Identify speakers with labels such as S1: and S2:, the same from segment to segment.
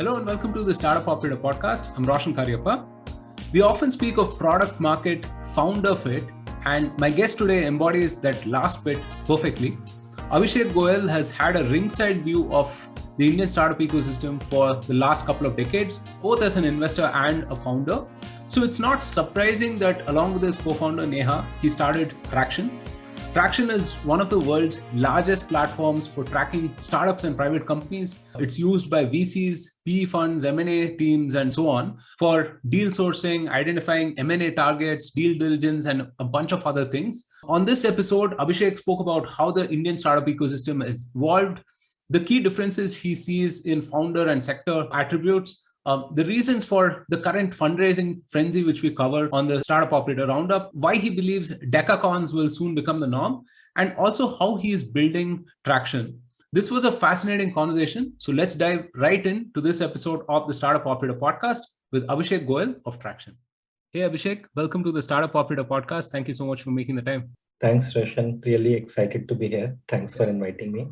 S1: Hello and welcome to the Startup Operator Podcast. I'm Roshan Karyappa. We often speak of product market, founder fit, and my guest today embodies that last bit perfectly. Abhishek Goyal has had a ringside view of the Indian startup ecosystem for the last couple of decades, both as an investor and a founder. So it's not surprising that along with his co-founder Neha, he started Tracxn. Tracxn is one of the world's largest platforms for tracking startups and private companies. It's used by VCs, PE funds, M&A teams, and so on for deal sourcing, identifying M&A targets, deal diligence, and a bunch of other things. On this episode, Abhishek spoke about how the Indian startup ecosystem has evolved, the key differences he sees in founder and sector attributes, the reasons for the current fundraising frenzy, which we cover on the Startup Operator Roundup, why he believes decacons will soon become the norm, and also how he is building Tracxn. This was a fascinating conversation. So let's dive right into this episode of the Startup Operator Podcast with Abhishek Goyal of Tracxn. Hey, Abhishek, welcome to the Startup Operator Podcast. Thank you so much for making the time.
S2: Thanks, Roshan. Really excited to be here. Thanks for inviting me.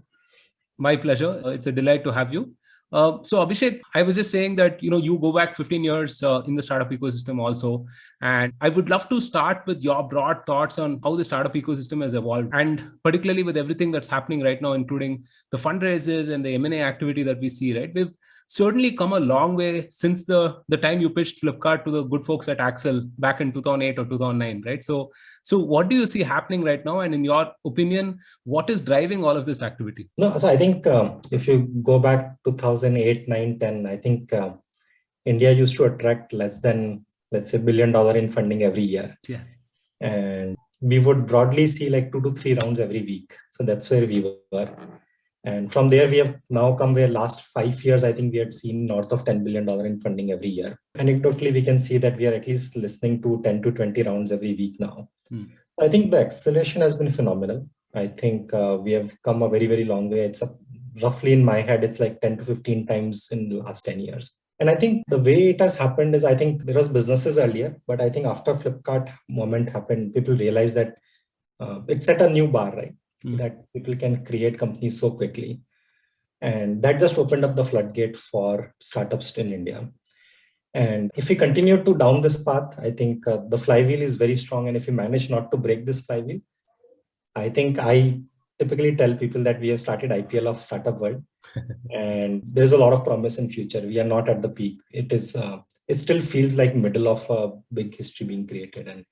S1: My pleasure. It's a delight to have you. So Abhishek, I was just saying that, you go back 15 years in the startup ecosystem also. And I would love to start with your broad thoughts on how the startup ecosystem has evolved, and particularly with everything that's happening right now, including the fundraisers and the M&A activity that we see, right? We've certainly come a long way since the time you pitched Flipkart to the good folks at Axle back in 2008 or 2009, right? So what do you see happening right now? And in your opinion, what is driving all of this activity?
S2: No, so I think if you go back 2008, 9, 10, I think India used to attract less than, let's say, $1 billion in funding every year.
S1: Yeah.
S2: And we would broadly see like 2 to 3 rounds every week. So that's where we were. And from there, we have now come where last 5 years, I think we had seen north of $10 billion in funding every year. Anecdotally, we can see that we are at least listening to 10 to 20 rounds every week now. So I think the acceleration has been phenomenal. I think we have come a very, very long way. It's roughly in my head, it's like 10 to 15 times in the last 10 years. And I think the way it has happened is, I think there was businesses earlier, but I think after Flipkart moment happened, people realized that it set a new bar, right? That people can create companies so quickly. And that just opened up the floodgate for startups in India. And if we continue to down this path, I think the flywheel is very strong. And if we manage not to break this flywheel, I think I typically tell people that we have started IPL of startup world. And there's a lot of promise in future. We are not at the peak. It still feels like middle of a big history being created. And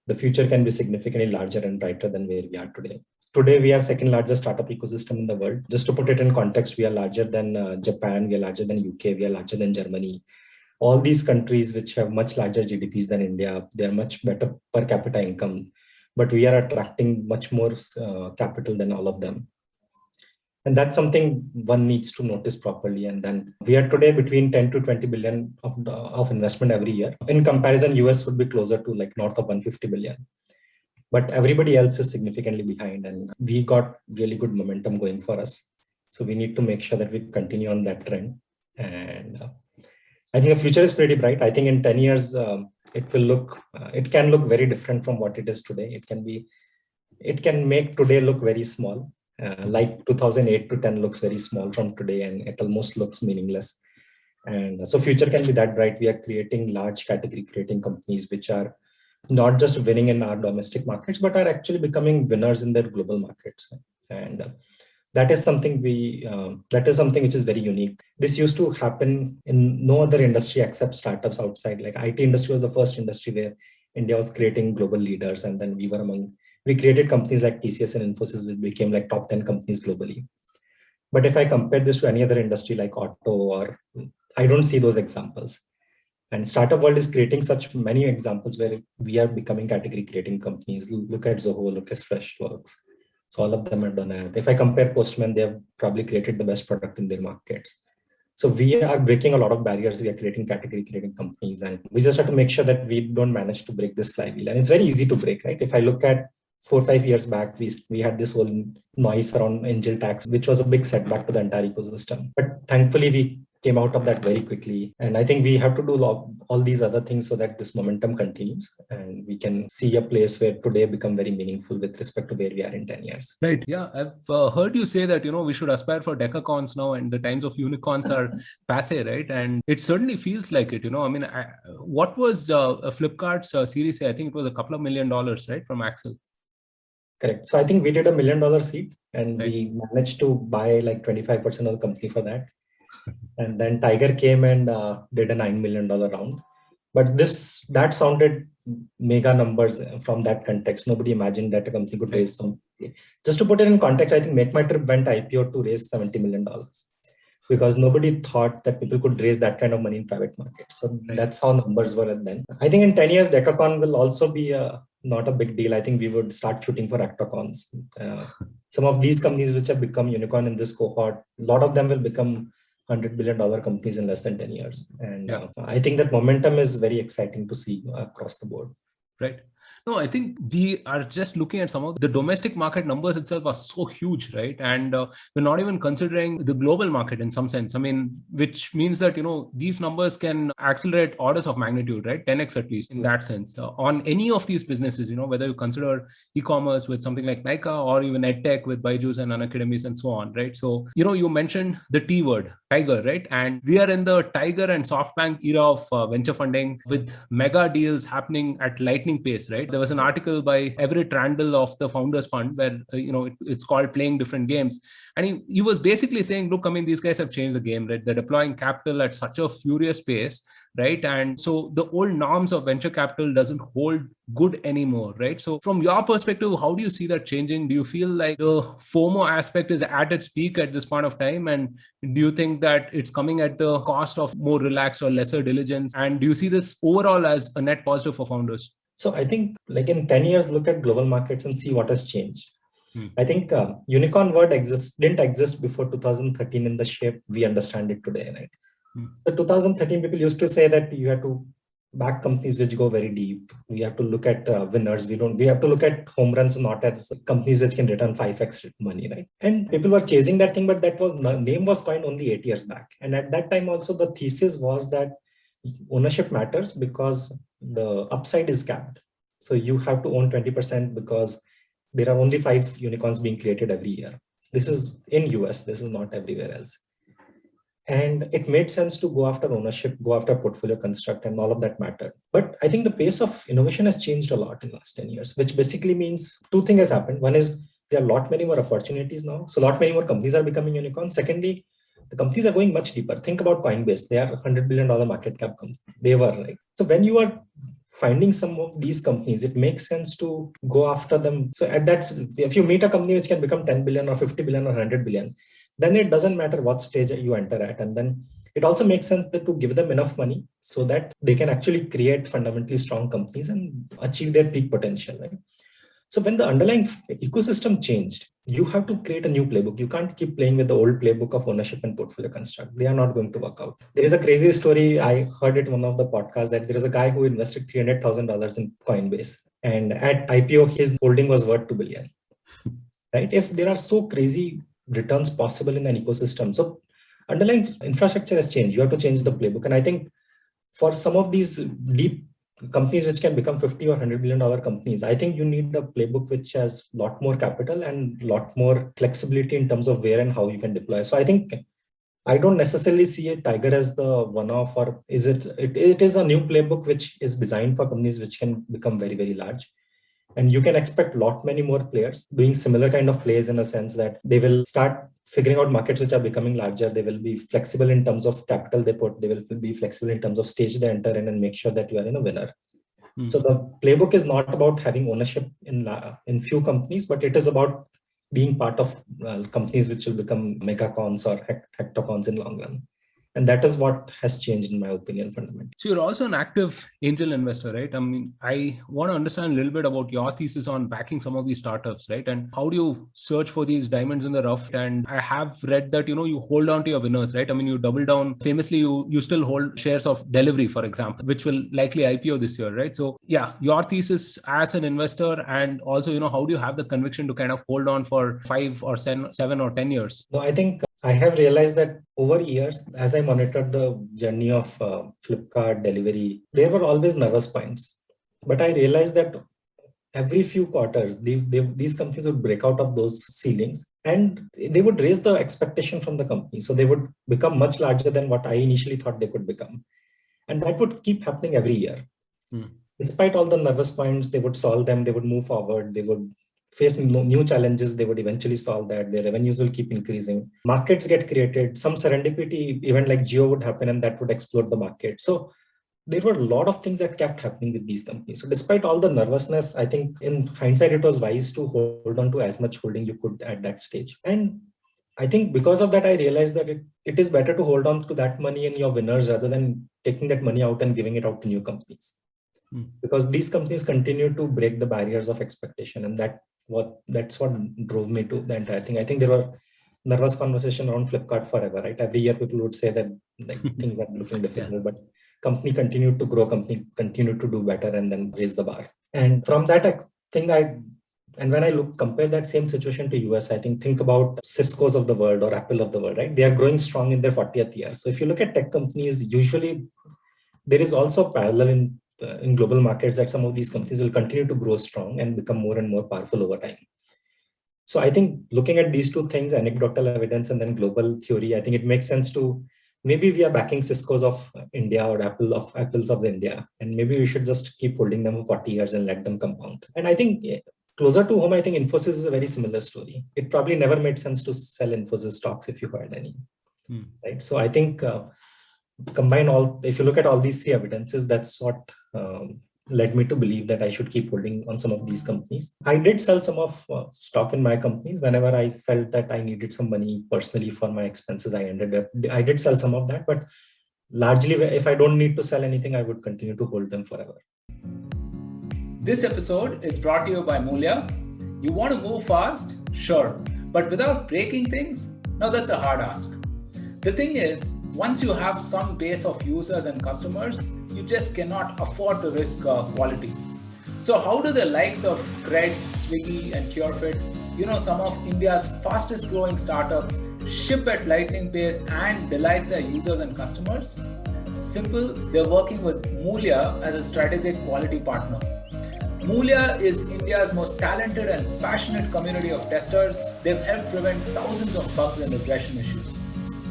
S2: the future can be significantly larger and brighter than where we are today. Today, we are second largest startup ecosystem in the world. Just to put it in context, we are larger than Japan, we are larger than UK, we are larger than Germany. All these countries which have much larger GDPs than India, they are much better per capita income, but we are attracting much more capital than all of them. And that's something one needs to notice properly. And then we are today between 10 to 20 billion of investment every year. In comparison, US would be closer to like north of 150 billion. But everybody else is significantly behind, and we got really good momentum going for us. So we need to make sure that we continue on that trend. And I think the future is pretty bright. I think in 10 years, it can look very different from what it is today. It can make today look very small. Like 2008 to 10 looks very small from today, and it almost looks meaningless. And so future can be that bright. We are creating large category creating companies which are not just winning in our domestic markets, but are actually becoming winners in their global markets. And that is something which is very unique. This used to happen in no other industry except startups outside. Like IT industry was the first industry where India was creating global leaders. And then we created companies like TCS and Infosys, it became like top 10 companies globally. But if I compare this to any other industry like auto, I don't see those examples. And startup world is creating such many examples where we are becoming category creating companies. Look at Zoho, look at Freshworks. So all of them are done it. If I compare Postman, they have probably created the best product in their markets. So we are breaking a lot of barriers. We are creating category creating companies, and we just have to make sure that we don't manage to break this flywheel. And it's very easy to break, right? If I look at 4 or 5 years back, we had this whole noise around angel tax, which was a big setback to the entire ecosystem. But thankfully, we came out of that very quickly. And I think we have to do all these other things so that this momentum continues and we can see a place where today become very meaningful with respect to where we are in 10 years.
S1: Right. Yeah. I've heard you say that, we should aspire for decacons now and the times of unicorns are passe, right? And it certainly feels like it, I mean, what was Flipkart's Series A? I think it was a couple of $1 million, right? From Axel.
S2: Correct. So I think we did $1 million seed and we managed to buy like 25% of the company for that. And then Tiger came and did a $9 million round. But that sounded mega numbers from that context. Nobody imagined that a company could raise some. Just to put it in context, I think MakeMyTrip went IPO to raise $70 million because nobody thought that people could raise that kind of money in private markets. So that's how numbers were then. I think in 10 years, Decacon will also be not a big deal. I think we would start shooting for Actocons. Some of these companies which have become unicorn in this cohort, a lot of them will become $100 billion companies in less than 10 years. And I think that momentum is very exciting to see across the board.
S1: Right. No, I think we are just looking at some of the domestic market numbers itself are so huge, right? And we're not even considering the global market in some sense. I mean, which means that, these numbers can accelerate orders of magnitude, right? 10x at least in that sense. On any of these businesses, whether you consider e-commerce with something like Nykaa or even EdTech with Byju's and Unacademies and so on, right? So, you mentioned the T word, Tiger, right? And we are in the Tiger and SoftBank era of venture funding with mega deals happening at lightning pace, right? There was an article by Everett Randall of the Founders Fund where, it's called Playing Different Games. And he was basically saying, look, I mean, these guys have changed the game, right? They're deploying capital at such a furious pace, right? And so the old norms of venture capital doesn't hold good anymore, right? So from your perspective, how do you see that changing? Do you feel like the FOMO aspect is at its peak at this point of time? And do you think that it's coming at the cost of more relaxed or lesser diligence? And do you see this overall as a net positive for founders?
S2: So I think like in 10 years, look at global markets and see what has changed. I think unicorn word didn't exist before 2013 in the shape we understand it today, right? So 2013, people used to say that you have to back companies which go very deep. We have to look at winners. We have to look at home runs, not as companies which can return 5x money, right? And people were chasing that thing, but name was coined only 8 years back. And at that time also the thesis was that ownership matters because the upside is capped. So you have to own 20% because there are only 5 unicorns being created every year. This is in US, this is not everywhere else. And it made sense to go after ownership, go after portfolio construct, and all of that mattered. But I think the pace of innovation has changed a lot in the last 10 years, which basically means 2 things has happened. One is there are a lot many more opportunities now. So a lot many more companies are becoming unicorns. Secondly, the companies are going much deeper. Think about Coinbase. They are $100 billion market cap company. They were right. So when you are finding some of these companies, it makes sense to go after them. So if you meet a company which can become 10 billion or 50 billion or 100 billion, then it doesn't matter what stage you enter at. And then it also makes sense to give them enough money so that they can actually create fundamentally strong companies and achieve their peak potential, right? So when the underlying ecosystem changed, you have to create a new playbook. You can't keep playing with the old playbook of ownership and portfolio construct. They are not going to work out. There is a crazy story. I heard it in one of the podcasts that there is a guy who invested $300,000 in Coinbase. And at IPO, his holding was worth $2 billion. Right? If there are so crazy returns possible in an ecosystem, so underlying infrastructure has changed. You have to change the playbook. And I think for some of these deep companies which can become 50 or $100 billion companies, I think you need a playbook which has a lot more capital and a lot more flexibility in terms of where and how you can deploy. So I think I don't necessarily see a Tiger as the one-off, or is it is a new playbook which is designed for companies which can become very, very large. And you can expect a lot many more players doing similar kind of plays in a sense that they will start figuring out markets which are becoming larger. They will be flexible in terms of capital they put. They will be flexible in terms of stage they enter in and make sure that you are in a winner. So the playbook is not about having ownership in few companies, but it is about being part of companies which will become megacons or hectocons in long run. And that is what has changed, in my opinion, fundamentally.
S1: So you're also an active angel investor, right? I mean, I want to understand a little bit about your thesis on backing some of these startups, right? And how do you search for these diamonds in the rough? And I have read that, you hold on to your winners, right? I mean, you double down. Famously, you still hold shares of Delivery, for example, which will likely IPO this year, right? So yeah, your thesis as an investor, and also, how do you have the conviction to kind of hold on for 5 or 7 or 10 years?
S2: No, I think I have realized that over years, as I monitored the journey of Flipkart delivery, there were always nervous points. But I realized that every few quarters, these companies would break out of those ceilings and they would raise the expectation from the company. So they would become much larger than what I initially thought they could become. And that would keep happening every year. Despite all the nervous points, they would solve them, they would move forward, they would face new challenges, they would eventually solve that. Their revenues will keep increasing. Markets get created. Some serendipity event like Geo would happen and that would explode the market. So there were a lot of things that kept happening with these companies. So despite all the nervousness, I think in hindsight, it was wise to hold on to as much holding you could at that stage. And I think because of that, I realized that it is better to hold on to that money in your winners rather than taking that money out and giving it out to new companies. Because these companies continue to break the barriers of expectation. And that's what drove me to the entire thing. I think there were nervous conversation around Flipkart forever, right? Every year people would say that like things are looking difficult, but company continued to grow, company continued to do better and then raise the bar. And from that thing, and when I compare that same situation to US, I think about Cisco's of the world or Apple of the world, right? They are growing strong in their 40th year. So if you look at tech companies, usually there is also parallel in global markets that some of these companies will continue to grow strong and become more and more powerful over time. So I think looking at these two things, anecdotal evidence and then global theory, I think it makes sense to maybe we are backing Cisco's of India or Apples of India, and maybe we should just keep holding them for 40 years and let them compound. And I think closer to home, I think Infosys is a very similar story. It probably never made sense to sell Infosys stocks if you heard any, right? So I think if you look at all these three evidences, that's what led me to believe that I should keep holding on some of these companies. I did sell some of stock in my companies whenever I felt that I needed some money personally for my expenses. I did sell some of that, but largely if I don't need to sell anything, I would continue to hold them forever.
S1: This episode is brought to you by Mulya. You want to move fast? Sure. But without breaking things? Now that's a hard ask. The thing is, once you have some base of users and customers, you just cannot afford to risk quality. So how do the likes of Cred, Swiggy and Curefit, some of India's fastest growing startups, ship at lightning pace and delight their users and customers? Simple, they're working with Mulya as a strategic quality partner. Mulya is India's most talented and passionate community of testers. They've helped prevent thousands of bugs and regression issues.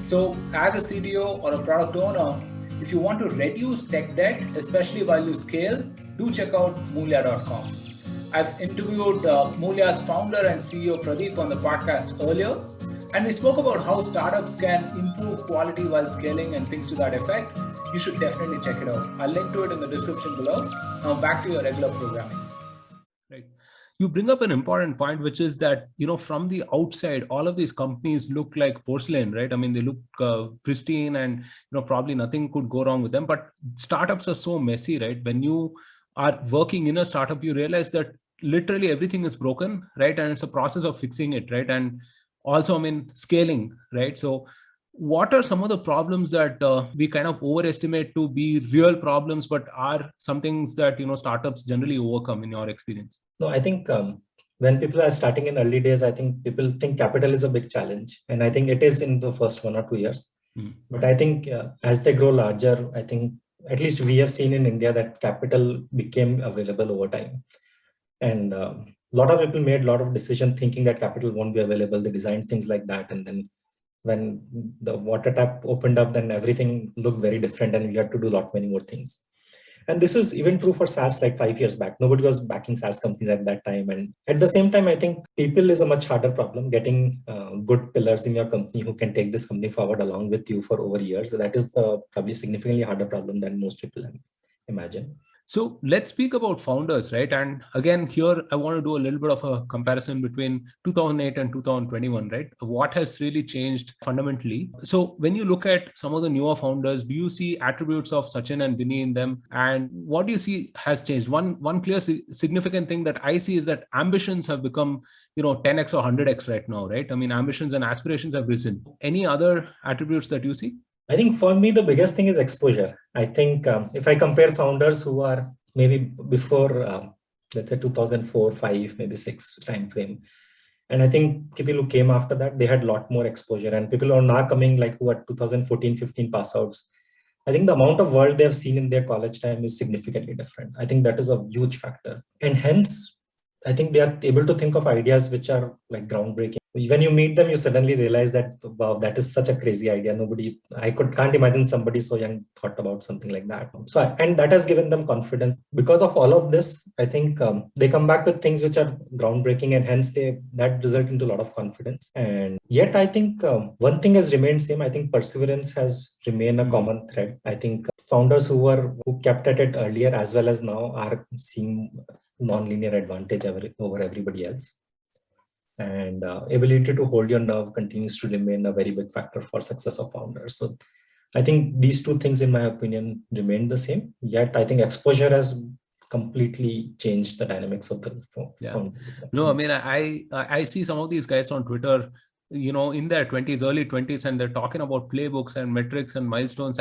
S1: So as a CTO or a product owner, if you want to reduce tech debt, especially while you scale, do check out Mulya.com. I've interviewed Mulya's founder and CEO Pradeep on the podcast earlier, and we spoke about how startups can improve quality while scaling and things to that effect. You should definitely check it out. I'll link to it in the description below. Now back to your regular programming. Right. You bring up an important point, which is that, from the outside, all of these companies look like porcelain, right? I mean, they look pristine and, probably nothing could go wrong with them. But startups are so messy, right? When you are working in a startup, you realize that literally everything is broken, right? And it's a process of fixing it, right? And also, scaling, right? So what are some of the problems that we kind of overestimate to be real problems, but are some things that, startups generally overcome in your experience?
S2: No, I think when people are starting in early days, I think people think capital is a big challenge. And I think it is in the first 1 or 2 years. But I think as they grow larger, I think at least we have seen in India that capital became available over time. And a lot of people made a lot of decisions thinking that capital won't be available. They designed things like that. And then when the water tap opened up, then everything looked very different and we had to do many more things. And this is even true for SaaS like 5 years back. Nobody was backing SaaS companies at that time. And at the same time, I think people is a much harder problem. Getting good pillars in your company who can take this company forward along with you for over years. So that is the probably significantly harder problem than most people imagine.
S1: So let's speak about founders, right? And again, here I want to do a little bit of a comparison between 2008 and 2021, right? What has really changed fundamentally? So when you look at some of the newer founders, do you see attributes of Sachin and Vinny in them? And what do you see has changed? One clear significant thing that I see is that ambitions have become, 10x or 100x right now, right? I mean, ambitions and aspirations have risen. Any other attributes that you see?
S2: I think for me, the biggest thing is exposure. I think if I compare founders who are maybe before, let's say 2004, 5, maybe 6 time frame, And I think people who came after that, they had a lot more exposure, and people who are now coming like who are 2014-15 pass outs. I think the amount of world they have seen in their college time is significantly different. I think that is a huge factor. And hence, I think they are able to think of ideas which are like groundbreaking. When you meet them, you suddenly realize that, wow, that is such a crazy idea. Can't imagine somebody so young thought about something like that. So, and that has given them confidence. Because of all of this, I think they come back with things which are groundbreaking, and hence that result into a lot of confidence. And yet, I think one thing has remained same. I think perseverance has remained a common thread. I think founders who kept at it earlier as well as now are seeing non-linear advantage over everybody else. And ability to hold your nerve continues to remain a very big factor for success of founders. So I think these two things, in my opinion, remain the same. Yet I think exposure has completely changed the dynamics of the founders.
S1: No, I mean, I see some of these guys on Twitter, in their 20s, early 20s, and they're talking about playbooks and metrics and milestones.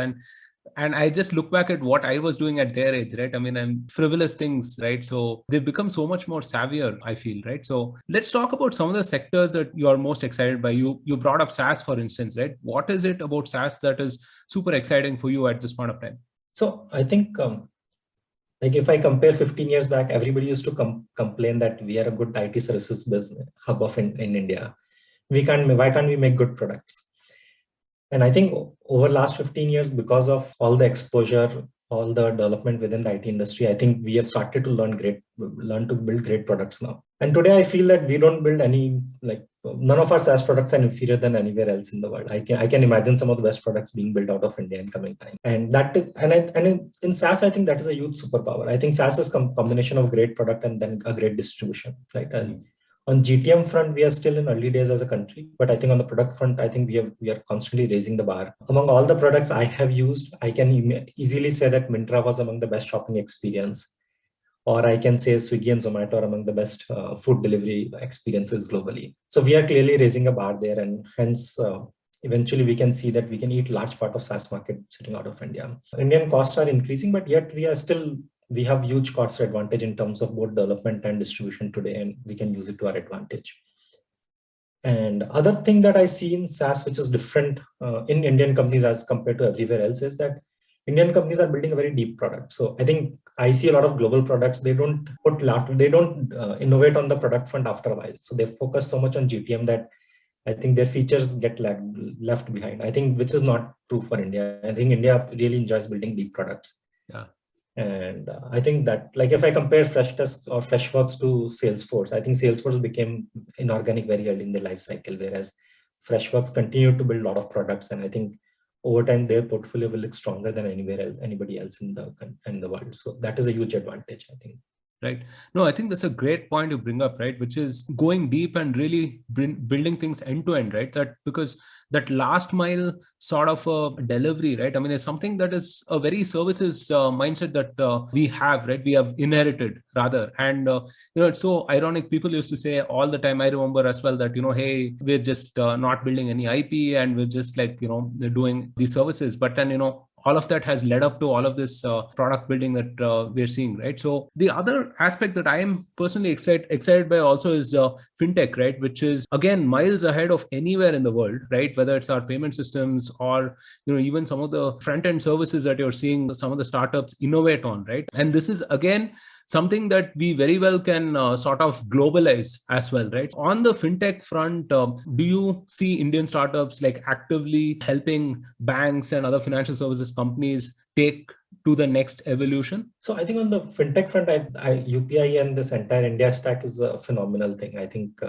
S1: And I just look back at what I was doing at their age, right? I mean, and frivolous things, right? So they've become so much more savvier, I feel, right? So let's talk about some of the sectors that you are most excited by. You brought up SaaS, for instance, right? What is it about SaaS that is super exciting for you at this point of time?
S2: So I think, like if I compare 15 years back, everybody used to complain that we are a good IT services business hub in India. Why can't we make good products? And I think over last 15 years, because of all the exposure, all the development within the IT industry, I think we have started to learn to build great products now. And today I feel that we don't build none of our SaaS products are inferior than anywhere else in the world. I can imagine some of the best products being built out of India in coming time. And in SaaS, I think that is a huge superpower. I think SaaS is combination of great product and then a great distribution, right? And on GTM front, we are still in early days as a country, but I think on the product front, I think we are constantly raising the bar. Among all the products I have used, I can easily say that Myntra was among the best shopping experience, or I can say Swiggy and Zomato are among the best food delivery experiences globally. So we are clearly raising a bar there, and hence eventually we can see that we can eat large part of SaaS market sitting out of India. Indian costs are increasing, but yet we have huge cost advantage in terms of both development and distribution today, and we can use it to our advantage. And other thing that I see in SaaS, which is different in Indian companies as compared to everywhere else, is that Indian companies are building a very deep product. So I think I see a lot of global products. They don't innovate on the product front after a while. So they focus so much on GTM that I think their features get left behind. I think which is not true for India. I think India really enjoys building deep products.
S1: Yeah.
S2: And I think that, like if I compare Freshdesk or Freshworks to Salesforce, I think Salesforce became inorganic very early in their life cycle, whereas Freshworks continued to build a lot of products. And I think over time, their portfolio will look stronger than anybody else in the world. So that is a huge advantage, I think.
S1: Right. No, I think that's a great point you bring up, right? Which is going deep and really building things end to end, right? Because that last mile sort of a delivery, right? I mean, it's something that is a very services mindset that we have, right? We have inherited rather. And, it's so ironic. People used to say all the time, I remember as well that, hey, we're just not building any IP and we're just like, they're doing these services. But then, all of that has led up to all of this product building that we're seeing, right? So the other aspect that I am personally excited by also is fintech, right? Which is again miles ahead of anywhere in the world, right? Whether it's our payment systems or even some of the front end services that you're seeing some of the startups innovate on, right? And this is again something that we very well can sort of globalize as well, right? On the fintech front, do you see Indian startups like actively helping banks and other financial services companies take to the next evolution?
S2: So I think on the fintech front, UPI and this entire India stack is a phenomenal thing. I think,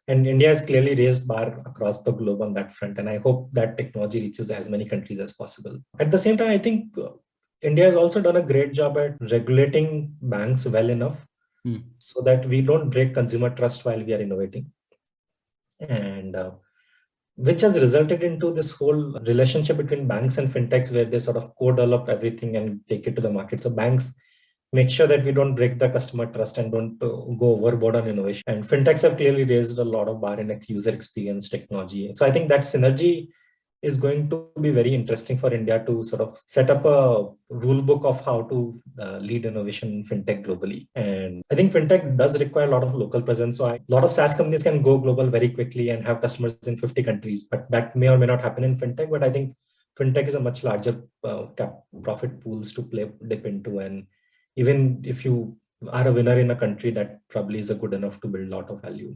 S2: and India has clearly raised bar across the globe on that front. And I hope that technology reaches as many countries as possible. At the same time, I think India has also done a great job at regulating banks well enough so that we don't break consumer trust while we are innovating. And which has resulted into this whole relationship between banks and fintechs where they sort of co-develop everything and take it to the market. So banks make sure that we don't break the customer trust and don't go overboard on innovation. And fintechs have clearly raised a lot of bar in user experience technology. So I think that synergy is going to be very interesting for India to sort of set up a rule book of how to lead innovation in fintech globally. And I think fintech does require a lot of local presence. So a lot of SaaS companies can go global very quickly and have customers in 50 countries, but that may or may not happen in fintech. But I think fintech is a much larger profit pools to dip into. And even if you are a winner in a country, that probably is a good enough to build a lot of value.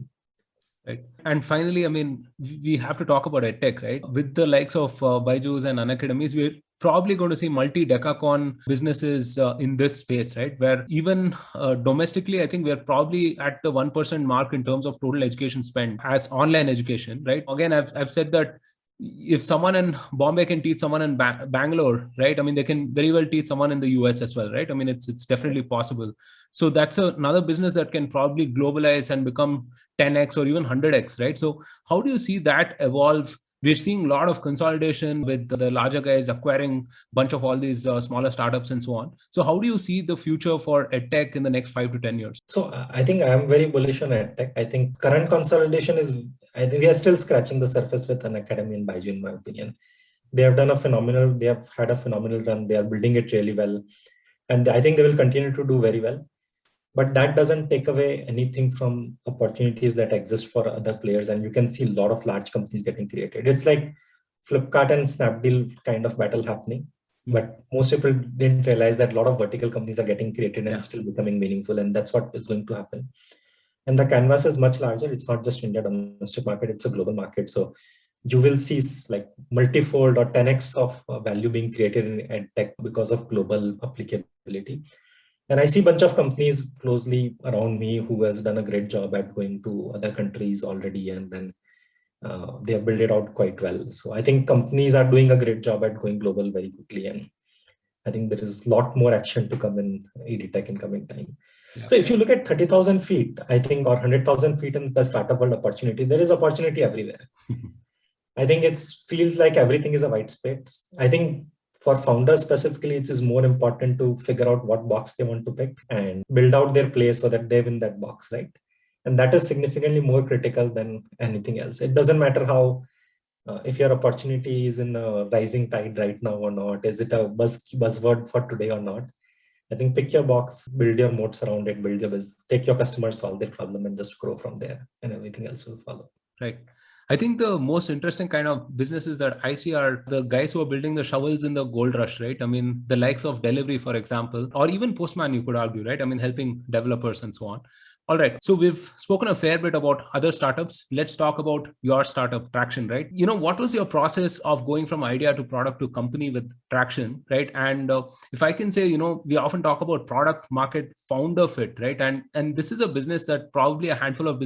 S1: Right. And finally, I mean, we have to talk about edtech, right? With the likes of Byju's and Unacademies, we're probably going to see multi-decacorn businesses in this space, right? Where even domestically, I think we're probably at the 1% mark in terms of total education spend as online education, right? Again, I've said that if someone in Bombay can teach someone in Bangalore, right? I mean, they can very well teach someone in the US as well, right? I mean, it's definitely possible. So that's another business that can probably globalize and become 10x or even 100x, right? So how do you see that evolve? We're seeing a lot of consolidation with the larger guys acquiring a bunch of all these smaller startups and so on. So how do you see the future for edtech in the next 5 to 10 years?
S2: So I think I am very bullish on edtech. I think current consolidation is, I think we are still scratching the surface with Unacademy and Byju, in my opinion. They have had a phenomenal run. They are building it really well. And I think they will continue to do very well. But that doesn't take away anything from opportunities that exist for other players. And you can see a lot of large companies getting created. It's like Flipkart and Snapdeal kind of battle happening. But most people didn't realize that a lot of vertical companies are getting created and still becoming meaningful. And that's what is going to happen. And the canvas is much larger. It's not just India domestic market, it's a global market. So you will see like multifold or 10x of value being created in edtech because of global applicability. And I see a bunch of companies closely around me who has done a great job at going to other countries already, and then they have built it out quite well. So I think companies are doing a great job at going global very quickly. And I think there is a lot more action to come in edtech in coming time. Yeah. So if you look at 30,000 feet, I think, or 100,000 feet in the startup world opportunity, there is opportunity everywhere. I think it feels like everything is a white space. I think for founders specifically, it is more important to figure out what box they want to pick and build out their place so that they win that box, right? And that is significantly more critical than anything else. It doesn't matter how, if your opportunity is in a rising tide right now or not, is it a buzzword for today or not? I think pick your box, build your moats around it, build your business, take your customers, solve their problem, and just grow from there, and everything else will follow.
S1: Right. I think the most interesting kind of businesses that I see are the guys who are building the shovels in the gold rush, right? I mean, the likes of Delivery, for example, or even Postman, you could argue, right? I mean, helping developers and so on. All right. So we've spoken a fair bit about other startups. Let's talk about your startup, Tracxn, right? You know, what was your process of going from idea to product to company with Tracxn, right? And if I can say, you know, we often talk about product market founder fit, right? And this is a business that probably a handful of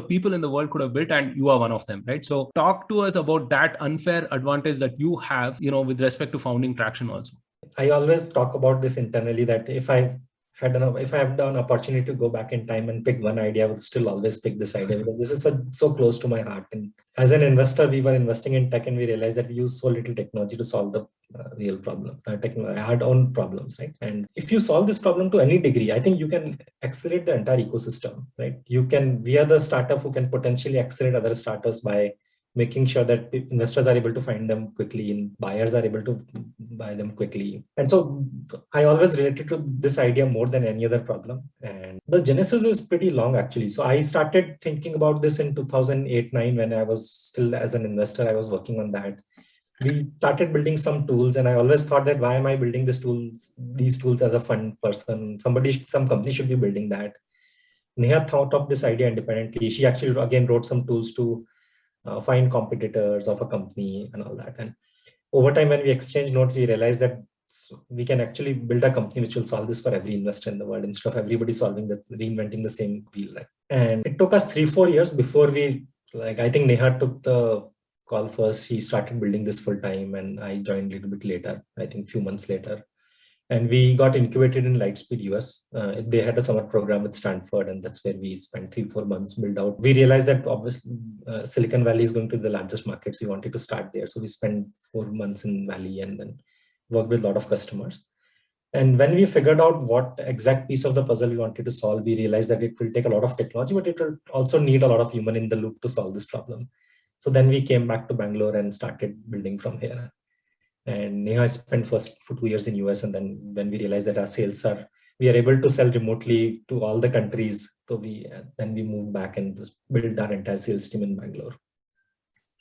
S1: people in the world could have built, and you are one of them, right? So talk to us about that unfair advantage that you have, you know, with respect to founding Tracxn also.
S2: I always talk about this internally, that if I have an opportunity to go back in time and pick one idea, I would still always pick this idea because this is so close to my heart. And as an investor, we were investing in tech and we realized that we use so little technology to solve the real problem, hard-on problems, right? And if you solve this problem to any degree, I think you can accelerate the entire ecosystem, right? We are the startup who can potentially accelerate other startups by making sure that investors are able to find them quickly and buyers are able to buy them quickly. And so I always related to this idea more than any other problem. And the genesis is pretty long, actually. So I started thinking about this in 2008-9 when I was still, as an investor, I was working on that. We started building some tools, and I always thought that why am I building these tools as a fun person? Some company should be building that. Neha thought of this idea independently. She actually again wrote some tools to find competitors of a company and all that. And over time, when we exchange notes, we realized that we can actually build a company which will solve this for every investor in the world instead of everybody reinventing the same wheel. Right? And it took us 3-4 years before I think Neha took the call first. She started building this full time, and I joined a little bit later, I think a few months later. And we got incubated in Lightspeed US. They had a summer program with Stanford, and that's where we spent 3-4 months build out. We realized that obviously Silicon Valley is going to be the largest market, so we wanted to start there. So we spent 4 months in Valley and then worked with a lot of customers. And when we figured out what exact piece of the puzzle we wanted to solve, we realized that it will take a lot of technology, but it will also need a lot of human in the loop to solve this problem. So then we came back to Bangalore and started building from here. And I spent first for 2 years in US, and then when we realized that we are able to sell remotely to all the countries, so then we moved back and just built our entire sales team in Bangalore.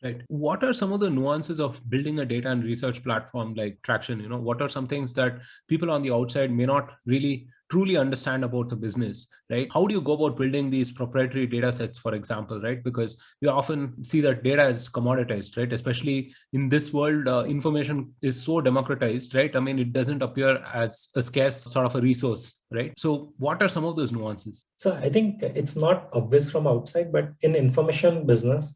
S1: Right. What are some of the nuances of building a data and research platform like Traction? What are some things that people on the outside may not really truly understand about the business, right? How do you go about building these proprietary data sets, for example, right? Because we often see that data is commoditized, right? Especially in this world, information is so democratized, right? I mean, it doesn't appear as a scarce sort of a resource, right? So what are some of those nuances?
S2: So I think it's not obvious from outside, but in information business,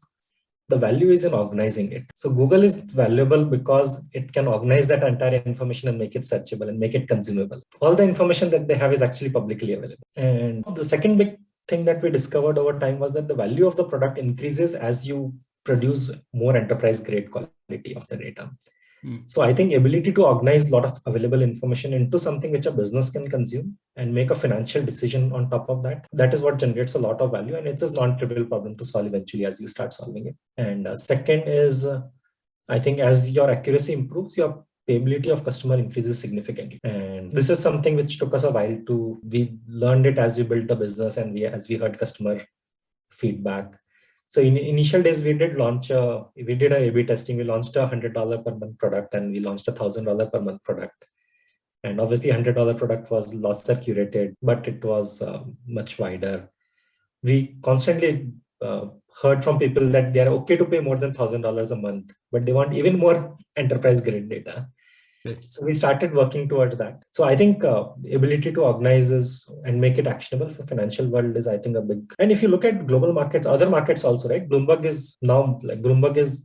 S2: the value is in organizing it. So Google is valuable because it can organize that entire information and make it searchable and make it consumable. All the information that they have is actually publicly available. And the second big thing that we discovered over time was that the value of the product increases as you produce more enterprise grade quality of the data. So I think ability to organize a lot of available information into something which a business can consume and make a financial decision on top of that, that is what generates a lot of value. And it's a non-trivial problem to solve eventually as you start solving it. And second is, I think as your accuracy improves, your payability of customer increases significantly. And this is something which took us a while we learned it as we built the business and as we heard customer feedback. So in initial days, we did a A/B testing. We launched $100 per month product and we launched $1,000 per month product. And obviously $100 product was Losser curated, but it was much wider. We constantly heard from people that they are okay to pay more than $1,000 a month, but they want even more enterprise grade data. So we started working towards that. So I think ability to organize and make it actionable for financial world is, I think, a big. And if you look at global markets, other markets also, right? Bloomberg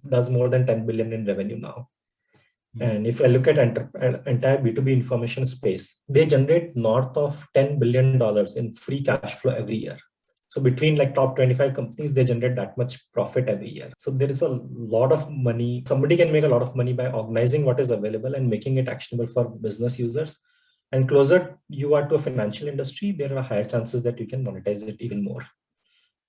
S2: does more than 10 billion in revenue now. And if I look at entire B2B information space, they generate north of $10 billion in free cash flow every year. So between like top 25 companies, they generate that much profit every year. So there is a lot of money. Somebody can make a lot of money by organizing what is available and making it actionable for business users. And closer you are to a financial industry, there are higher chances that you can monetize it even more.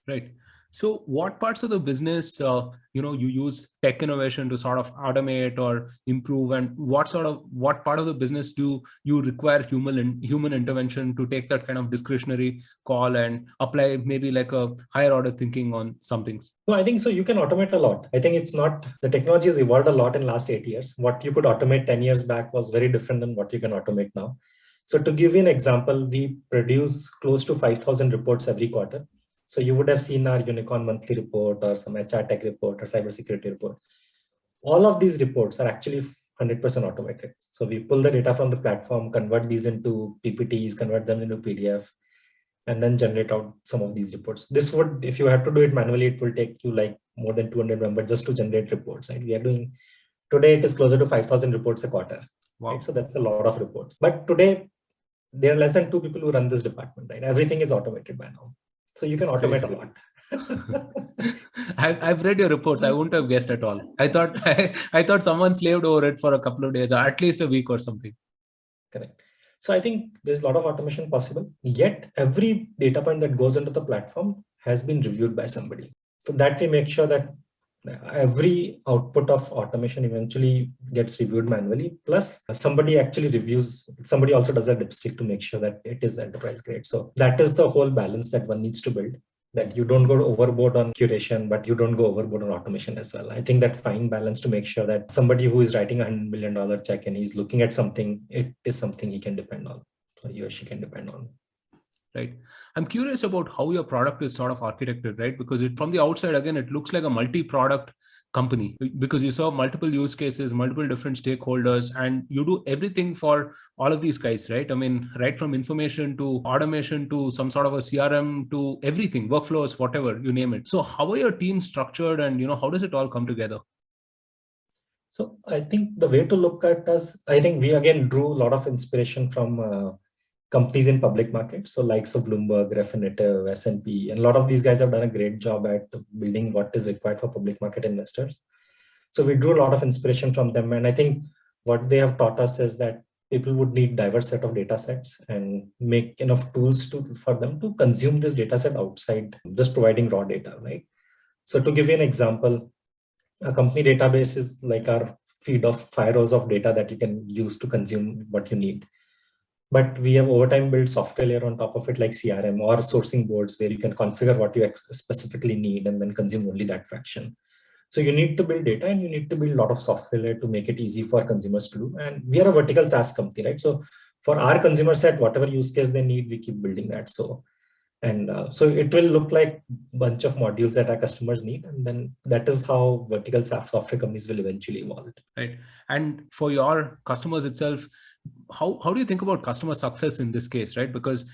S1: Right. So what parts of the business, you use tech innovation to sort of automate or improve, and what part of the business do you require human intervention to take that kind of discretionary call and apply maybe like a higher order thinking on some things?
S2: No, I think so. You can automate a lot. I think the technology has evolved a lot in the last 8 years. What you could automate 10 years back was very different than what you can automate now. So to give you an example, we produce close to 5,000 reports every quarter. So you would have seen our Unicorn monthly report or some HR tech report or cybersecurity report. All of these reports are actually 100% automated. So we pull the data from the platform, convert these into PPTs, convert them into PDF, and then generate out some of these reports. This would, if you have to do it manually, it will take you like more than 200 members just to generate reports. Right? We are doing, today it is closer to 5,000 reports a quarter.
S1: Wow.
S2: Right? So that's a lot of reports. But today, there are less than 2 people who run this department, right? Everything is automated by now. So you can automate a lot.
S1: I've read your reports. I wouldn't have guessed at all. I thought someone slaved over it for a couple of days, or at least a week or something.
S2: Correct. So I think there's a lot of automation possible. Yet every data point that goes into the platform has been reviewed by somebody. So that we make sure that every output of automation eventually gets reviewed manually. Plus somebody actually reviews, somebody also does a dipstick to make sure that it is enterprise grade. So that is the whole balance that one needs to build, that you don't go overboard on curation, but you don't go overboard on automation as well. I think that fine balance to make sure that somebody who is writing $100 million check and he's looking at something, it is something he can depend on, or he or she can depend on.
S1: Right. I'm curious about how your product is sort of architected, right? Because from the outside, again, it looks like a multi-product company because you serve multiple use cases, multiple different stakeholders, and you do everything for all of these guys, right? I mean, right from information to automation to some sort of a CRM to everything, workflows, whatever, you name it. So how are your teams structured and, how does it all come together?
S2: So I think the way to look at us, I think we again drew a lot of inspiration from companies in public markets. So likes of Bloomberg, Refinitiv, S&P, and a lot of these guys have done a great job at building what is required for public market investors. So we drew a lot of inspiration from them. And I think what they have taught us is that people would need diverse set of data sets and make enough tools for them to consume this data set outside just providing raw data, right? So to give you an example, A company database is like our feed of firehose of data that you can use to consume what you need. But we have over time built software layer on top of it, like CRM or sourcing boards, where you can configure what you specifically need and then consume only that fraction. So you need to build data and you need to build a lot of software layer to make it easy for consumers to do. And we are a vertical SaaS company, right? So for our consumer set, whatever use case they need, we keep building that. So it will look like a bunch of modules that our customers need. And then that is how vertical SaaS software companies will eventually evolve.
S1: Right. And for your customers itself, how do you think about customer success in this case, right? Because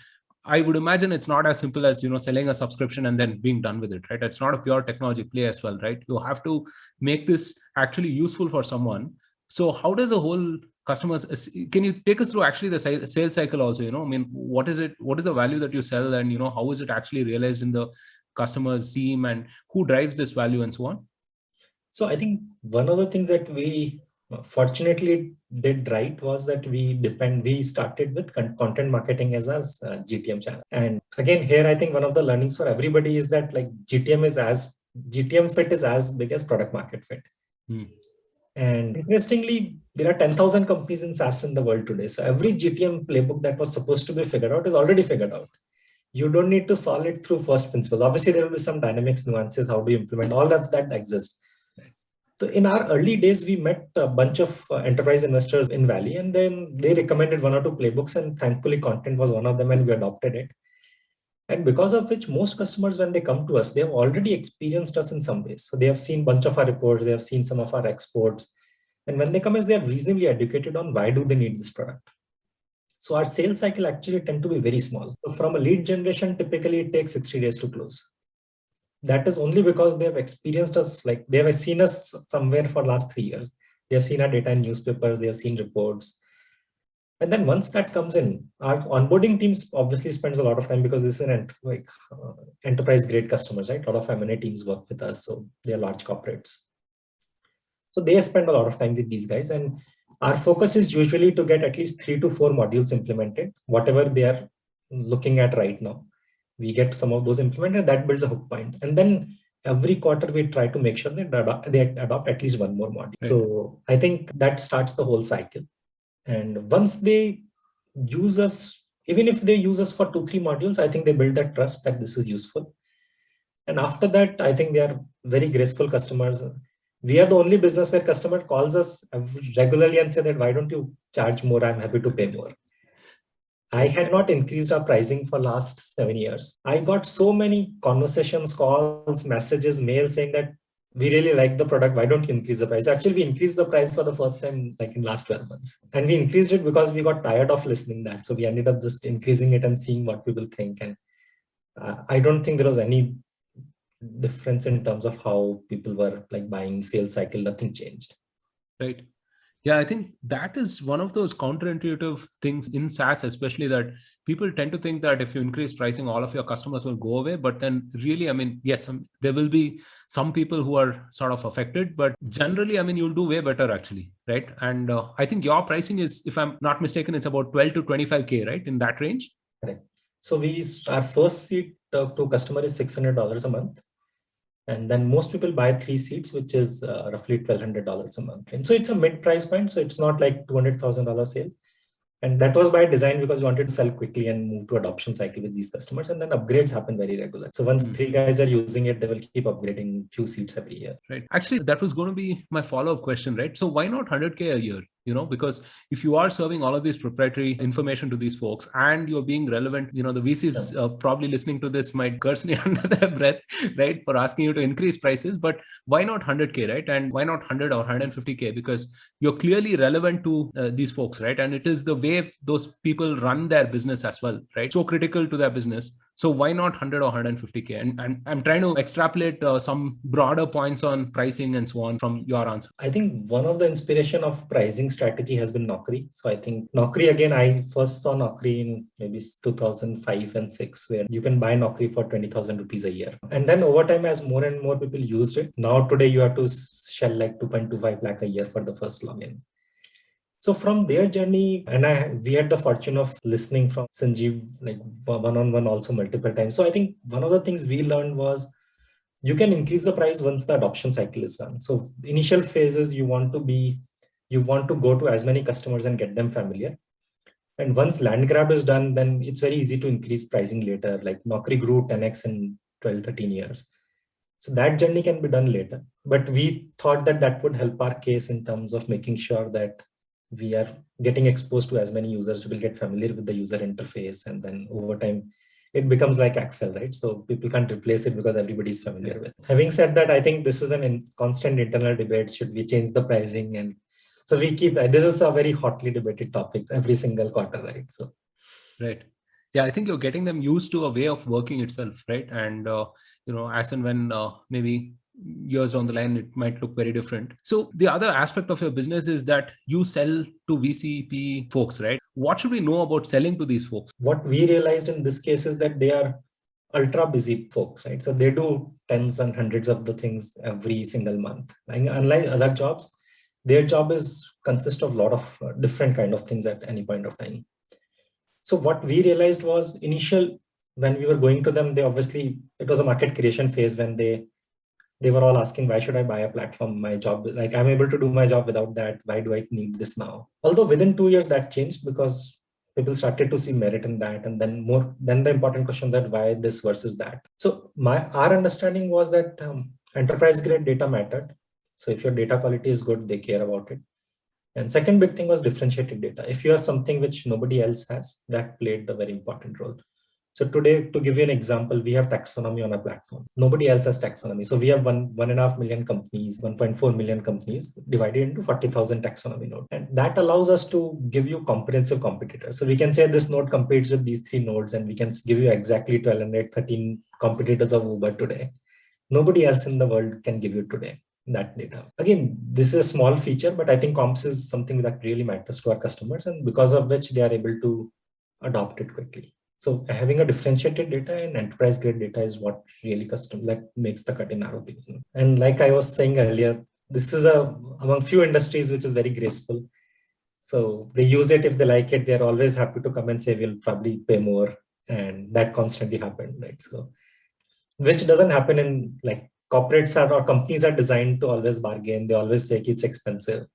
S1: I would imagine it's not as simple as, selling a subscription and then being done with it, right? It's not a pure technology play as well, right? You have to make this actually useful for someone. So how does the whole customers, can you take us through actually the sales cycle also, I mean, what is it? What is the value that you sell, and, how is it actually realized in the customer's team, and who drives this value and so on?
S2: So I think one of the things that we fortunately did right was that we started with content marketing as our GTM channel. And again, here I think one of the learnings for everybody is that like GTM fit is as big as product market fit. And interestingly, there are 10,000 companies in SaaS in the world today. So every GTM playbook that was supposed to be figured out is already figured out. You don't need to solve it through first principles. Obviously, there will be some dynamics, nuances, how do you implement, all of that exists. So in our early days, we met a bunch of enterprise investors in Valley, and then they recommended one or two playbooks, and thankfully content was one of them, and we adopted it. And because of which most customers, when they come to us, they have already experienced us in some ways. So they have seen a bunch of our reports, they have seen some of our exports. And when they come as, they are reasonably educated on why do they need this product. So our sales cycle actually tend to be very small. So from a lead generation, typically it takes 60 days to close. That is only because they have experienced us, like they have seen us somewhere for last 3 years. They have seen our data in newspapers, they have seen reports. And then once that comes in, our onboarding teams obviously spends a lot of time because this is an enterprise grade customers, right? A lot of M&A teams work with us, so they are large corporates. So they spend a lot of time with these guys, and our focus is usually to get at least 3 to 4 modules implemented, whatever they are looking at right now. We get some of those implemented, that builds a hook point. And then every quarter we try to make sure that they adopt at least one more module. Right. So I think that starts the whole cycle. And once they use us, even if they use us for 2-3 modules, I think they build that trust that this is useful. And after that, I think they are very graceful customers. We are the only business where customer calls us regularly and say that, why don't you charge more? I'm happy to pay more. I had not increased our pricing for last 7 years. I got so many conversations, calls, messages, mails saying that we really like the product. Why don't you increase the price? So actually, we increased the price for the first time like in last 12 months. And we increased it because we got tired of listening that. So we ended up just increasing it and seeing what people think. And I don't think there was any difference in terms of how people were like buying, sales cycle. Nothing changed.
S1: Right. Yeah, I think that is one of those counterintuitive things in SaaS, especially that people tend to think that if you increase pricing, all of your customers will go away. But then really, I mean, yes, there will be some people who are sort of affected, but generally, I mean, you'll do way better actually, right? And I think your pricing is, if I'm not mistaken, it's about 12 to 25K, right? In that range?
S2: Correct. So our first seat to customer is $600 a month. And then most people buy 3 seats, which is roughly $1,200 a month. And so it's a mid price point. So it's not like $200,000 sale. And that was by design because we wanted to sell quickly and move to adoption cycle with these customers. And then upgrades happen very regular. So once 3 guys are using it, they will keep upgrading few seats every year.
S1: Right. Actually, that was going to be my follow-up question, right? So why not 100K a year? Because if you are serving all of this proprietary information to these folks and you're being relevant, the VCs probably listening to this might curse me under their breath, right? For asking you to increase prices, but why not 100K, right? And why not 100 or 150K? Because you're clearly relevant to these folks, right? And it is the way those people run their business as well, right? So critical to their business. So why not 100 or 150K? And I'm trying to extrapolate some broader points on pricing and so on from your answer.
S2: I think one of the inspiration of pricing strategy has been Naukri. So I think Naukri, again, I first saw Naukri in maybe 2005 and 6, where you can buy Naukri for 20,000 rupees a year. And then over time, as more and more people used it, now today you have to shell like 2.25 lakh a year for the first login. So from their journey, and we had the fortune of listening from Sanjeev like one-on-one also multiple times. So I think one of the things we learned was You can increase the price once the adoption cycle is done. So initial phases, you want to go to as many customers and get them familiar. And once land grab is done, then it's very easy to increase pricing later. Like Naukri grew 10x in 12, 13 years. So that journey can be done later. But we thought that that would help our case in terms of making sure that we are getting exposed to as many users who will get familiar with the user interface. And then over time, it becomes like Excel, right? So people can't replace it because everybody's familiar with it. Having said that, I think this is a constant internal debate. Should we change the pricing? And so we keep, this is a very hotly debated topic every single quarter, right? So,
S1: right. Yeah, I think you're getting them used to a way of working itself, right? And as and when maybe years down the line, it might look very different. So the other aspect of your business is that you sell to VCP folks, right? What should we know about selling to these folks?
S2: What we realized in this case is that they are ultra busy folks, right? So they do tens and hundreds of the things every single month. And unlike other jobs, their job consists of a lot of different kind of things at any point of time. So what we realized was when we were going to them, it was a market creation phase when they were all asking, why should I buy a platform? My job, like I'm able to do my job without that. Why do I need this now? Although within 2 years that changed because people started to see merit in that. And then the important question that why this versus that. So our understanding was that enterprise grade data mattered. So if your data quality is good, they care about it. And second big thing was differentiated data. If you have something which nobody else has, that played the very important role. So today, to give you an example, we have taxonomy on our platform. Nobody else has taxonomy. So we have 1.5 million companies, 1.4 million companies divided into 40,000 taxonomy nodes. And that allows us to give you comprehensive competitors. So we can say this node competes with these 3 nodes, and we can give you exactly 1,213 competitors of Uber today. Nobody else in the world can give you today that data. Again, this is a small feature, but I think comps is something that really matters to our customers, and because of which they are able to adopt it quickly. So having a differentiated data and enterprise grade data is what really makes the cut in our opinion. And like I was saying earlier, this is among few industries which is very graceful. So they use it if they like it. They're always happy to come and say we'll probably pay more, and that constantly happened, right? So which doesn't happen in like corporates or companies are designed to always bargain. They always say it's expensive.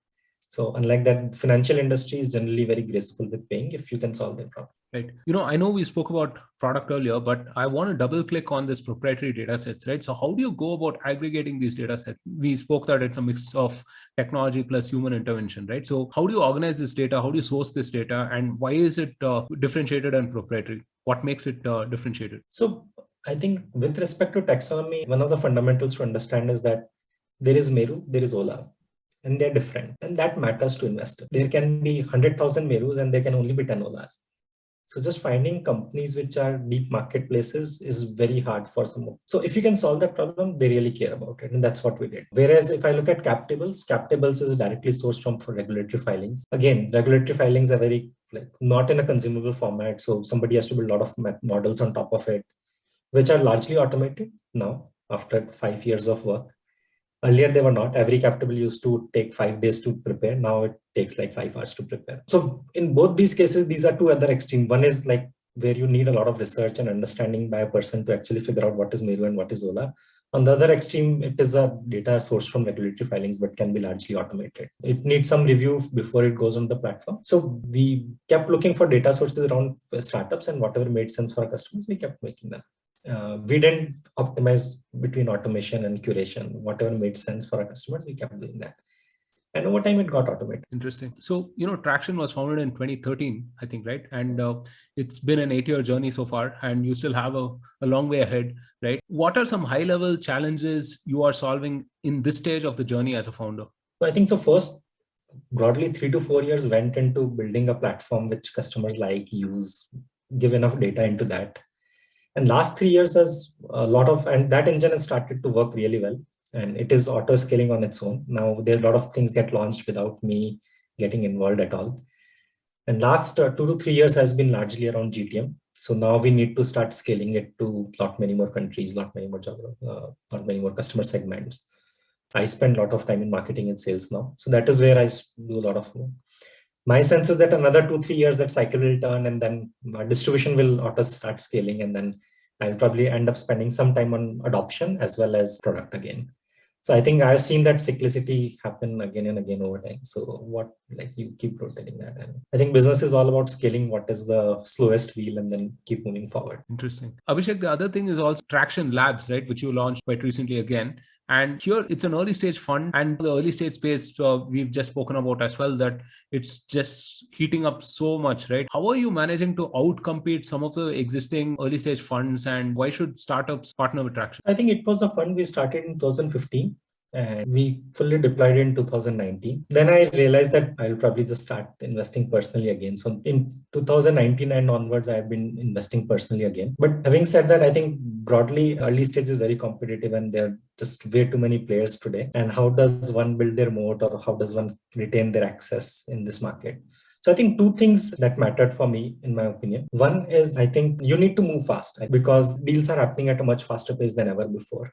S2: So unlike that, financial industry is generally very graceful with paying if you can solve their problem.
S1: Right. I know we spoke about product earlier, but I want to double click on this proprietary data sets, right? So how do you go about aggregating these data sets? We spoke that it's a mix of technology plus human intervention, right? So how do you organize this data? How do you source this data? And why is it differentiated and proprietary? What makes it differentiated?
S2: So I think with respect to taxonomy, one of the fundamentals to understand is that there is Meru, there is Ola, and they're different. And that matters to investors. There can be 100,000 Merus and there can only be 10 Olas. So just finding companies which are deep marketplaces is very hard for some of. So if you can solve that problem, they really care about it. And that's what we did. Whereas if I look at cap tables is directly sourced from for regulatory filings. Again, regulatory filings are very not in a consumable format. So somebody has to build a lot of models on top of it, which are largely automated now after 5 years of work. Earlier, they were not. Every cap table used to take 5 days to prepare. Now it takes like 5 hours to prepare. So in both these cases, these are two other extremes. One is like where you need a lot of research and understanding by a person to actually figure out what is Meru and what is Ola. On the other extreme, it is a data source from regulatory filings, but can be largely automated. It needs some review before it goes on the platform. So we kept looking for data sources around startups, and whatever made sense for our customers, we kept making them. We didn't optimize between automation and curation. Whatever made sense for our customers, we kept doing that. And over time, it got automated.
S1: Interesting. So, Traction was founded in 2013, I think, right? And it's been an 8-year journey so far, and you still have a long way ahead, right? What are some high-level challenges you are solving in this stage of the journey as a founder?
S2: So I think so first, broadly 3 to 4 years went into building a platform which customers use, give enough data into that. And last 3 years has a lot of, and that engine has started to work really well. And it is auto scaling on its own. Now there's a lot of things get launched without me getting involved at all. And last 2 to 3 years has been largely around GTM. So now we need to start scaling it to lot many more countries, lot many more customer segments. I spend a lot of time in marketing and sales now. So that is where I do a lot of work. My sense is that another 2-3 years that cycle will turn, and then distribution will auto start scaling, and then I'll probably end up spending some time on adoption as well as product again. So I think I've seen that cyclicity happen again and again over time. So you keep rotating that. And I think business is all about scaling what is the slowest wheel and then keep moving forward.
S1: Interesting. Abhishek, the other thing is also Traction Labs, right? Which you launched quite recently again. And here it's an early stage fund, and the early stage space we've just spoken about as well, that it's just heating up so much, right? How are you managing to outcompete some of the existing early stage funds, and why should startups partner with Traction?
S2: I think it was a fund we started in 2015. And we fully deployed in 2019. Then I realized that I'll probably just start investing personally again. So in 2019 and onwards, I've been investing personally again. But having said that, I think broadly, early stage is very competitive and there are just way too many players today. And how does one build their moat, or how does one retain their access in this market? So I think two things that mattered for me, in my opinion. One is, I think you need to move fast because deals are happening at a much faster pace than ever before.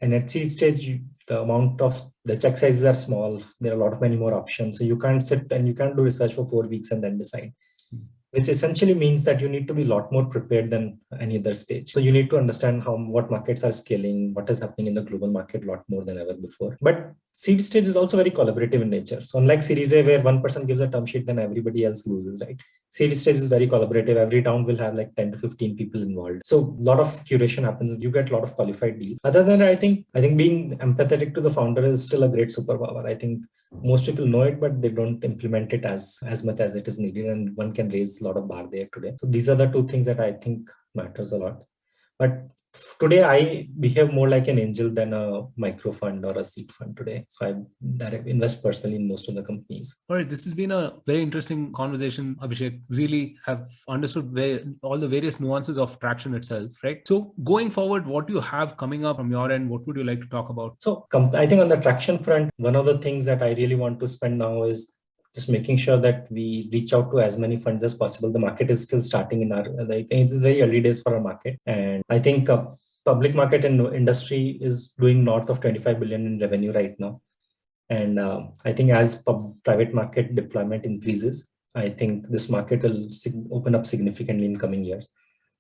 S2: And at seed stage, the check sizes are small. There are many more options. So you can't sit and you can't do research for 4 weeks and then decide, which essentially means that you need to be a lot more prepared than any other stage. So you need to understand what markets are scaling, what is happening in the global market a lot more than ever before. But seed stage is also very collaborative in nature. So unlike Series A, where one person gives a term sheet, then everybody else loses, right? Seed stage is very collaborative. Every round will have 10 to 15 people involved. So a lot of curation happens. You get a lot of qualified deals. Other than that, I think being empathetic to the founder is still a great superpower. I think most people know it, but they don't implement it as much as it is needed. And one can raise a lot of bar there today. So these are the two things that I think matters a lot. But today I behave more like an angel than a micro fund or a seed fund today. So I invest personally in most of the companies.
S1: All right. This has been a very interesting conversation, Abhishek. Really have understood all the various nuances of Traction itself, right? So going forward, what do you have coming up from your end? What would you like to talk about?
S2: So I think on the Traction front, one of the things that I really want to spend now is just making sure that we reach out to as many funds as possible. The market is still starting it's very early days for our market. And I think public market and industry is doing north of 25 billion in revenue right now. And I think as private market deployment increases, I think this market will open up significantly in coming years.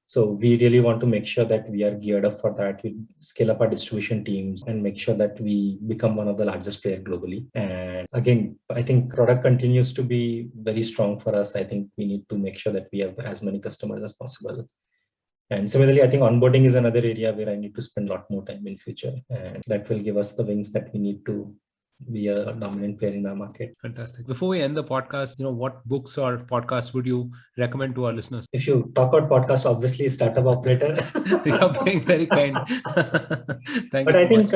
S2: So we really want to make sure that we are geared up for that. We scale up our distribution teams and make sure that we become one of the largest players globally. And again, I think product continues to be very strong for us. I think we need to make sure that we have as many customers as possible. And similarly, I think onboarding is another area where I need to spend a lot more time in future. And that will give us the wings that we need to be a dominant player in our market.
S1: Fantastic. Before we end the podcast, what books or podcasts would you recommend to our listeners?
S2: If you talk about podcast, obviously Startup Operator.
S1: You're being very kind. Thank you.
S2: But I think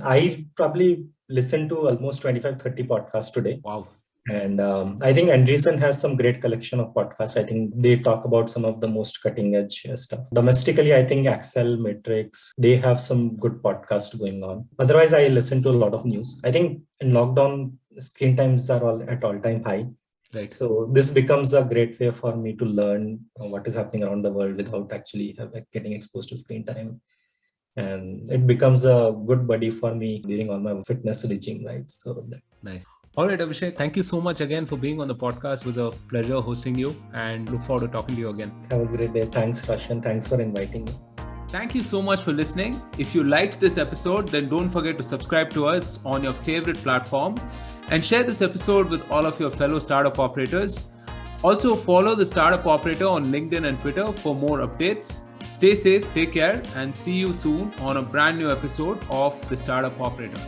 S2: I probably listened to almost 25-30 podcasts today.
S1: Wow.
S2: And I think Andreessen has some great collection of podcasts. I think they talk about some of the most cutting edge stuff. Domestically, I think Axel, Matrix, they have some good podcasts going on. Otherwise, I listen to a lot of news. I think in lockdown, screen times are all at all-time high.
S1: Right.
S2: So this becomes a great way for me to learn what is happening around the world without actually getting exposed to screen time. And it becomes a good buddy for me during all my fitness regime, right? So
S1: nice. All right, Abhishek, thank you so much again for being on the podcast. It was a pleasure hosting you and look forward to talking to you again.
S2: Have a great day. Thanks, Roshan. Thanks for inviting me.
S1: Thank you so much for listening. If you liked this episode, then don't forget to subscribe to us on your favorite platform and share this episode with all of your fellow startup operators. Also, follow the Startup Operator on LinkedIn and Twitter for more updates. Stay safe, take care, and see you soon on a brand new episode of the Startup Operator.